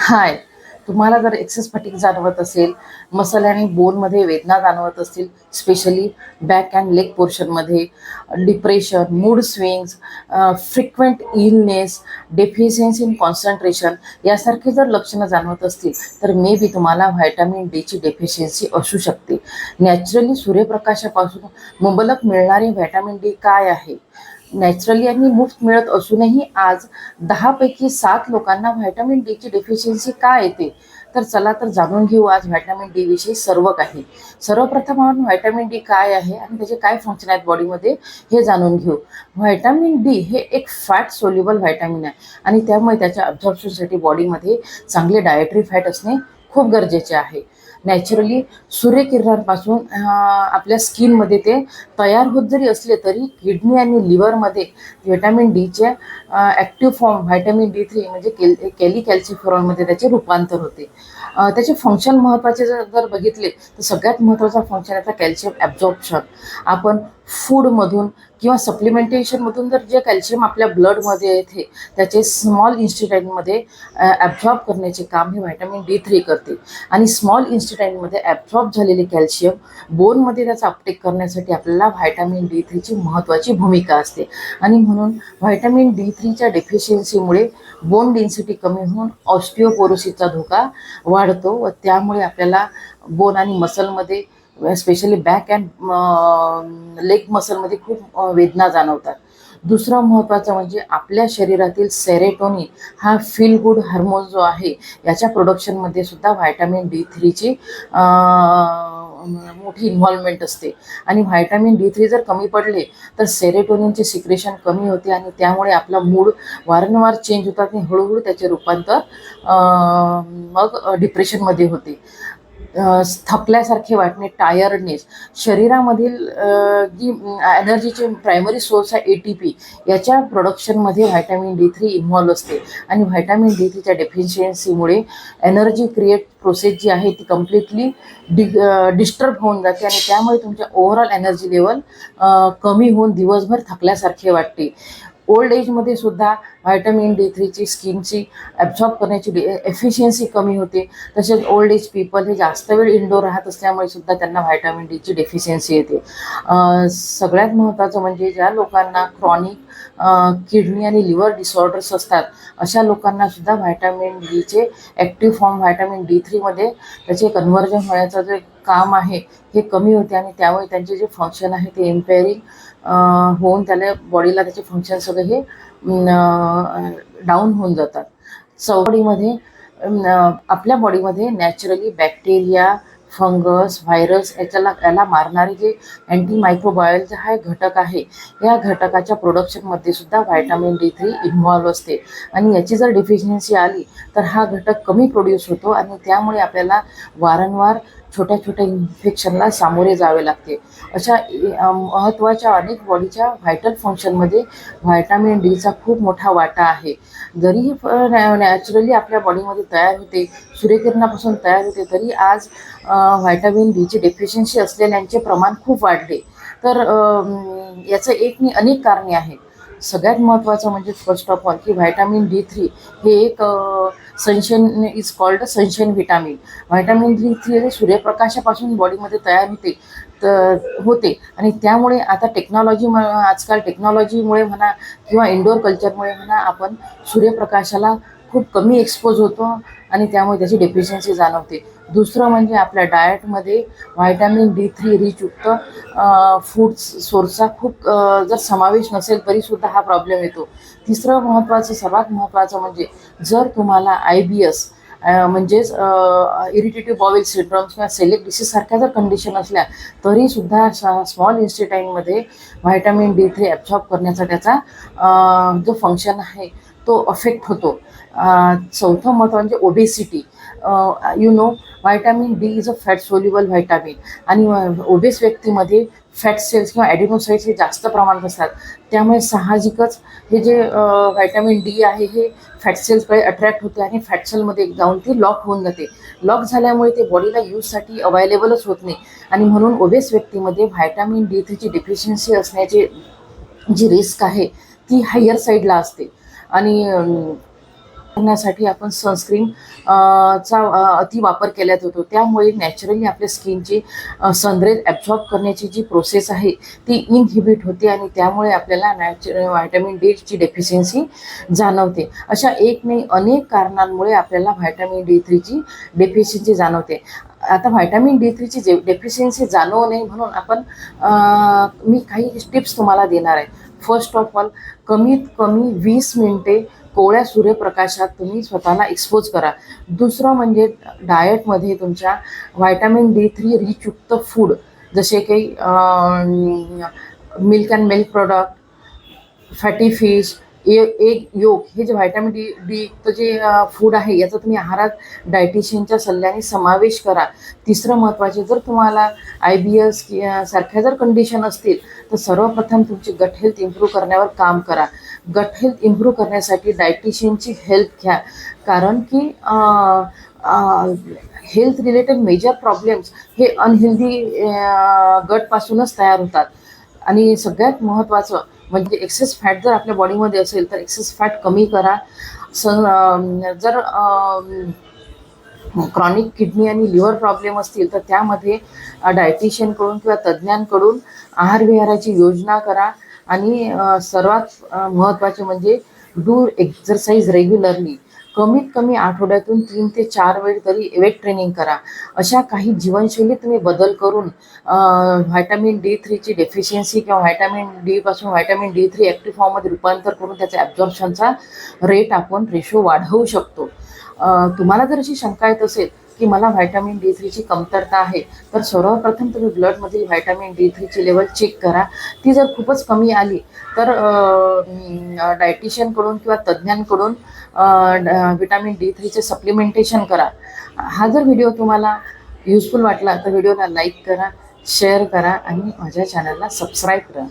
हाय, तुम्हाला जर access fatigue जाणवत असेल, मसल आणि बोनमध्ये वेदना जाणवत असतील, स्पेशली बॅक अँड लेग पोर्शनमध्ये, depression, mood swings, frequent illness, deficiency in concentration यासारखे जर लक्षणं जाणवत असतील, तर मे बी तुम्हाला व्हायटामिन डीची डेफिशियन्सी असू शकते. नॅचरली सूर्यप्रकाशापासून मुबलक मिळणारे व्हायटामिन डी काय आहे? नॅचरली आणि मुफ्त मिळत असूनही आज 10 पैकी 7 लोकांना व्हायटामिन डीची डेफिशियन्सी का येते? तर चला तर जाणून घेऊ आज व्हायटामिन डी विषयी सर्व काही. सर्वप्रथम आपण व्हायटामिन डी काय आहे आणि त्याचे काय फंक्शन आहेत बॉडीमध्ये हे जाणून घेऊ. व्हायटामिन डी हे एक फॅट सोल्युबल व्हायटामिन आहे आणि त्यामुळे त्याच्या अब्झॉर्प्शनसाठी बॉडीमध्ये चांगले डायटरी फॅट असणे खूप गरजेचे आहे. नॅचरली सूर्यकिरणांपासून आपल्या स्किनमध्ये ते तयार होत जरी असले तरी किडनी आणि लिव्हरमध्ये व्हिटॅमिन डीचे ॲक्टिव्ह फॉर्म व्हायटामिन D3 म्हणजे कॅल्सिफेरॉलमध्ये त्याचे रूपांतर होते. त्याचे फंक्शन महत्त्वाचे जर बघितले तर सगळ्यात महत्त्वाचा फंक्शन याचा कॅल्शियम ॲब्झॉर्प्शन. आपण फूडमधून किंवा सप्लिमेंटेशनमधून जर जे कॅल्शियम आपल्या ब्लडमध्ये येते त्याचे स्मॉल इन्स्टिट्यूटमध्ये ॲब्झॉर्ब करण्याचे काम हे व्हायटामिन D3 करते आणि स्मॉल इन्स्टिट्यूटमध्ये ॲब्झॉर्ब झालेले कॅल्शियम बोनमध्ये त्याचा अपटेक करण्यासाठी आपल्याला व्हायटामिन D3ची महत्त्वाची भूमिका असते आणि म्हणून व्हायटामिन D3च्या डेफिशियन्सीमुळे बोन डेन्सिटी कमी होऊन ऑस्टिओपोरोसिसचा धोका वाढतो व त्यामुळे आपल्याला बोन आणि मसलमध्ये स्पेशली बॅक अँड लेग मसलमध्ये खूप वेदना जाणवतात. दुसरं महत्त्वाचं म्हणजे आपल्या शरीरातील सेरोटोनिन हा फील गुड हार्मोन जो आहे याच्या प्रोडक्शनमध्ये सुद्धा व्हायटामिन D3ची मोठी इन्व्हॉल्वमेंट असते आणि व्हायटामिन D3 जर कमी पडले तर सेरोटोनिनचे सिक्रेशन कमी होते आणि त्यामुळे आपला मूड वारंवार चेंज होतात आणि हळूहळू त्याचे रूपांतर मग डिप्रेशनमध्ये होते. थकल्यासारखे वाटणे, टायर्डनेस, शरीरामधील जी एनर्जीचे प्रायमरी सोर्स आहे ATP याच्या प्रोडक्शनमध्ये व्हायटामिन D3 इन्व्हॉल्व असते आणि व्हायटामिन D3च्या डेफिशियन्सीमुळे एनर्जी क्रिएट प्रोसेस जी आहे ती कम्प्लिटली डिस्टर्ब होऊन जाते आणि त्यामुळे तुमच्या ओव्हरऑल एनर्जी लेवल कमी होऊन दिवसभर थकल्यासारखे वाटते. ओल्ड एजमध्ये सुद्धा व्हायटामिन D3ची स्किनची ॲब्झॉर्ब करण्याची एफिशियन्सी कमी होते. तसेच ओल्ड एज पीपल हे जास्त वेळ इंडोर राहत असल्यामुळे सुद्धा त्यांना व्हायटामिन डीची डेफिशियन्सी येते. सगळ्यात महत्त्वाचं म्हणजे ज्या लोकांना क्रॉनिक किडनी आणि लिव्हर डिसऑर्डर्स असतात अशा लोकांना सुद्धा व्हायटामिन डीचे ॲक्टिव्ह फॉर्म व्हायटामिन D3मध्ये त्याचे कन्व्हर्जन होण्याचं जे काम आहे हे कमी होते आणि त्यामुळे त्यांचे जे फंक्शन आहे ते इम्पेअरिंग होऊन त्याला बॉडीला त्याचे फंक्शन सगळे हे डाऊन होऊन जातात. बॉडीमध्ये आपल्या बॉडीमध्ये नॅचरली बॅक्टेरिया, फंगस, व्हायरस याला मारणारे जे अँटीमायक्रोबायल जे हा घटक आहे या घटकाच्या प्रोडक्शनमध्ये सुद्धा व्हायटामिन D3 इन्व्हॉल्व असते आणि याची जर डेफिशियन्सी आली तर हा घटक कमी प्रोड्यूस होतो आणि त्यामुळे आपल्याला वारंवार छोट्या छोट्या इन्फेक्शनला सामोरे जावे लागते. अशा महत्त्वाच्या अनेक बॉडीच्या व्हायटल फंक्शनमध्ये व्हायटामिन डीचा खूप मोठा वाटा आहे. जरी नॅचरली आपल्या बॉडीमध्ये तयार होते, सूर्यकिरणापासून तयार होते, तरी आज व्हायटामिन डीची डेफिशियन्सी असलेल्यांचे प्रमाण खूप वाढले. तर याचं एक नाही अनेक कारणे आहेत. सगळ्यात महत्त्वाचं म्हणजे फर्स्ट ऑफ ऑल की व्हायटामिन D3 हे एक sunshine is called a sunshine vitamin. Vitamin D3 हे सूर्यप्रकाशापासून बॉडीमध्ये तयार होते आणि त्यामुळे आता आजकाल टेक्नॉलॉजीमुळे म्हणा किंवा इंडोर कल्चरमुळे म्हणा आपण सूर्यप्रकाशाला खूप कमी एक्सपोज होतो आणि त्यामुळे त्याची डेफिशियन्सी जाणवते. दुसरं म्हणजे आपल्या डाएटमध्ये व्हायटामिन D3 रिचयुक्त फूड सोर्सचा खूप जर समावेश नसेल तरीसुद्धा हा प्रॉब्लेम येतो. तिसरं महत्त्वाचं सर्वात महत्त्वाचं म्हणजे जर तुम्हाला IBS म्हणजेच इरिटेटिव्ह बॉवेल सिंड्रोम किंवा सेलिक डिसीजसारख्या जर कंडिशन असल्या तरीसुद्धा स्मॉल इंस्टेटाईनमध्ये व्हायटामिन D3 ॲब्झॉर्ब करण्याचा त्याचा जो फंक्शन आहे तो अफेक्ट होतो. चौथं महत्त्व म्हणजे obesity. Vitamin D is a fat soluble vitamin आणि ओबेस व्यक्तीमध्ये फॅट सेल्स किंवा ॲडिनोसाइट्स हे जास्त प्रमाणात असतात. त्यामुळे साहजिकच हे जे व्हायटामिन D आहे हे फॅट सेल्सकडे अट्रॅक्ट होते आणि फॅट सेलमध्ये जाऊन ती लॉक होऊन जाते. लॉक झाल्यामुळे ते बॉडीला यूजसाठी अवेलेबलच होत नाही आणि म्हणून ओबेस व्यक्तीमध्ये व्हायटामिन D3ची डेफिशियन्सी असण्याची जी रिस्क आहे ती हायर साईडला असते. आणि करण्यासाठी आपण सनस्क्रीन चा अति वापर केल्यात होतो, त्यामुळे नॅचरली आपल्या स्किनची सनरेज ॲब्झॉर्ब करण्याची जी प्रोसेस आहे ती इनहिबिट होते आणि त्यामुळे आपल्याला व्हायटॅमिन डीची डेफिशियन्सी जाणवते. अशा एक नाही अनेक कारणांमुळे आपल्याला व्हायटॅमिन D3ची डेफिशियन्सी जाणवते. आता व्हायटॅमिन D3ची डेफिशियन्सी जाणवू नये म्हणून आपण मी काही टिप्स तुम्हाला देणार आहे. फर्स्ट ऑफ ऑल, कमीत कमी 20 मिनिटे कोवळ्या सूर्यप्रकाशात तुम्ही स्वतःला एक्सपोज करा. दुसरं म्हणजे डाएटमध्ये तुमच्या व्हायटॅमिन D3 रिचयुक्त फूड जसे काही milk and milk product, fatty fish, egg yolk, हे जे व्हायटॅमिन डी युक्त जे फूड आहे याचा तुम्ही आहारात डायटिशियनच्या सल्ल्याने समावेश करा. तिसरं महत्त्वाचे, जर तुम्हाला IBS सारख्या जर कंडिशन असतील तर सर्वप्रथम तुमची गट हेल्थ इम्प्रूव्ह करण्यावर काम करा. गट हेल्थ इम्प्रूव्ह करण्यासाठी डायटिशियनची हेल्प घ्या, कारण की हेल्थ रिलेटेड मेजर प्रॉब्लेम्स हे अनहेल्दी गटपासूनच तयार होतात. आणि सगळ्यात महत्त्वाचं म्हणजे एक्सेस फॅट जर आपल्या बॉडीमध्ये असेल तर एक्सेस फॅट कमी करा. जर क्रॉनिक किडनी आणि लिव्हर प्रॉब्लेम असतील तर त्यामध्ये डायटिशियनकडून किंवा तज्ज्ञांकडून आहार विहाराची योजना करा. आणि सर्वात महत्त्वाचे म्हणजे डू एक्झरसाइज रेग्युलरली. कमीत कमी आठवड्यातून 3 ते 4 वेळ तरी वेट ट्रेनिंग करा. अशा काही जीवनशैलीत तुम्ही बदल करून व्हायटॅमिन D3ची डेफिशियन्सी किंवा व्हायटॅमिन डी पासून व्हायटॅमिन D3 ॲक्टिव्ह फॉर्ममध्ये रूपांतर करून त्याच्या ॲब्झॉर्प्शनचा रेशो वाढवू शकतो. तुम्हाला जर अशी शंका येत असेल की मला व्हायटॅमिन D3ची कमतरता आहे तर सर्वप्रथम तुम्ही ब्लडमधील व्हायटॅमिन D3ची लेवल चेक करा. ती जर खूपच कमी आली तर डायटिशियनकडून किंवा तज्ज्ञांकडून व्हिटॅमिन D3चे सप्लिमेंटेशन करा. हा जर व्हिडिओ तुम्हाला युजफुल वाटला तर व्हिडिओला लाईक करा, शेअर करा आणि माझ्या चॅनलला सबस्क्राईब करा.